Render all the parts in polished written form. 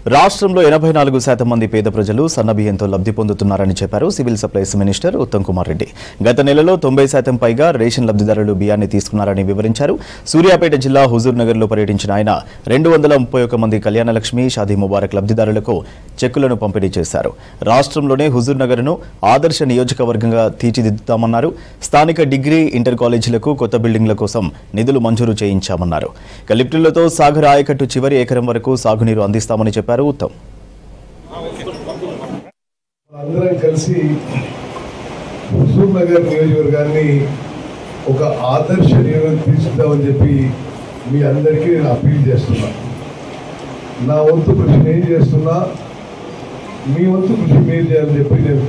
రాష్ట్రంలో 84% మంది పేద ప్రజలు సన్నబియ్యంతో లబ్ధి పొందుతున్నారని చెప్పారు civil supplies minister Uttam Kumar Reddy. గత నెలలో 90% పైగా రేషన్ లబ్ధిదారులు బియ్యాన్ని తీసుకున్నారని వివరించారు. సూర్యాపేట జిల్లా హుజూర్ నగర్లో పర్యటించిన ఆయన 231 మంది కళ్యాణలక్ష్మి, షాదీ ముబారక్ లబ్ధిదారులకు చెక్కులను పంపిణీ చేశారు. రాష్ట్రంలోనే హుజూర్ నగర్ను ఆదర్శ నియోజకవర్గంగా తీర్చిదిద్దుతామన్నారు. స్థానిక డిగ్రీ, ఇంటర్ కాలేజీలకు కొత్త బిల్డింగ్ల కోసం నిధులు మంజూరు చేయించామన్నారు. లిఫ్టులతో సాగర్ ఆయకట్టు చివరి ఎకరం వరకు సాగునీరు అందిస్తామని చెప్పారు ఉత్తమ్. అందరం కలిసి హుజూర్ నగర్ నియోజకవర్గాన్ని ఒక ఆదర్శ నియోజకవర్గం తీసుకుందామని చెప్పి మీ అందరికీ నేను అప్పీల్ చేస్తున్నా. నా వంతు కృషి నేను చేస్తున్నా, మీ వంతు కృషి మీరు చేయాలని చెప్పి నేను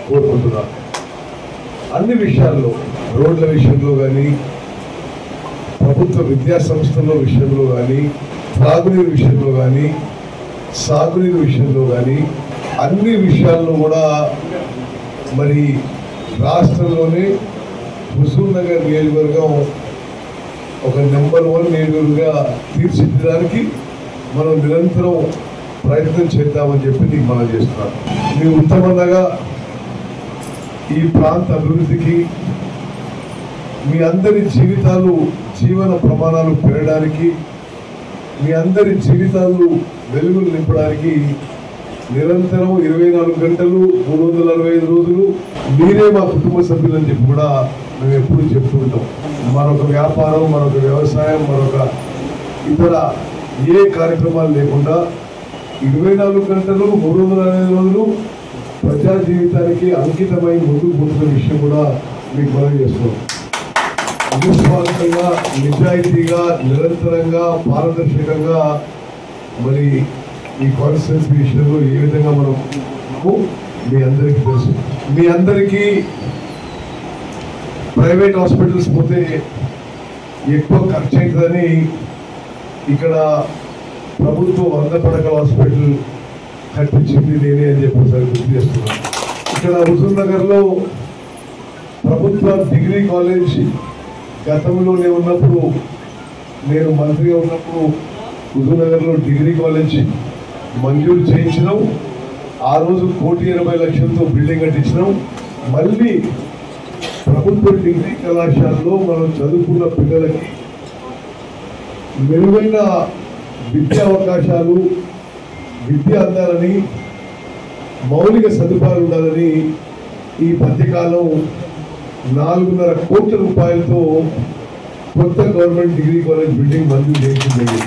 కోరుకుంటున్నా. అన్ని విషయాల్లో, రోడ్ల విషయంలో కానీ, ప్రభుత్వ విద్యా సంస్థల విషయంలో కానీ, త్రాగునీరు విషయంలో కానీ, సాగునీరు విషయంలో కానీ, అన్ని విషయాల్లో కూడా మరి రాష్ట్రంలోనే హుజూర్ నగర్ నియోజకవర్గం ఒక నెంబర్ 1 నియోజకవర్గంగా తీర్చిదిద్దడానికి మనం నిరంతరం ప్రయత్నం చేద్దామని చెప్పి నీకు మనం చేస్తున్నాం. మీ ఉత్తమంగా ఈ ప్రాంత అభివృద్ధికి, మీ అందరి జీవితాలు, జీవన ప్రమాణాలు పెరగడానికి, మీ అందరి జీవితాలు వెలుగులు నింపడానికి నిరంతరం 24 గంటలు 365 రోజులు మీరే మా కుటుంబ సభ్యులని చెప్పి కూడా మేము ఎప్పుడు చెప్తూ ఉంటాం. మరొక వ్యాపారం, మరొక వ్యవసాయం, మరొక ఇతర ఏ కార్యక్రమాలు లేకుండా 24 గంటలు 365 రోజులు ప్రజా జీవితానికి అంకితమై ముందుకు పోతున్న విషయం కూడా మీకు మనం చేస్తున్నాం. నిస్వార్థంగా, నిజాయితీగా, నిరంతరంగా, పారదర్శకంగా మరి ఈ కాన్స్టిట్యున్సీ విషయంలో ఏ విధంగా మనం మీ అందరికీ తెలుసు. మీ అందరికీ ప్రైవేట్ హాస్పిటల్స్ పోతే ఎక్కువ ఖర్చు అవుతుందని ఇక్కడ ప్రభుత్వ 100 పడకల హాస్పిటల్ కట్టించింది నేనే అని చెప్పి ఒకసారి గుర్తు చేస్తున్నాను. ఇక్కడ హుజూర్ నగర్లో ప్రభుత్వ డిగ్రీ కాలేజ్ గతంలోనే ఉన్నప్పుడు, నేను మంత్రిగా ఉన్నప్పుడు హుజూర్ నగర్లో డిగ్రీ కాలేజ్ మంజూరు చేయించినాం. ఆ రోజు 1,80,00,000తో బిల్డింగ్ కట్టించినాం. మళ్ళీ ప్రభుత్వ డిగ్రీ కళాశాలలో మనం చదువుకున్న పిల్లలకి మెరుగైన విద్యా అవకాశాలు, విద్య అందాలని, మౌలిక సదుపాయాలు ఉండాలని ఈ మధ్యకాలం 4.5 కోట్ల రూపాయలతో కొత్త గవర్నమెంట్ డిగ్రీ కాలేజ్ బిల్డింగ్ మంజూరు చేయించింది.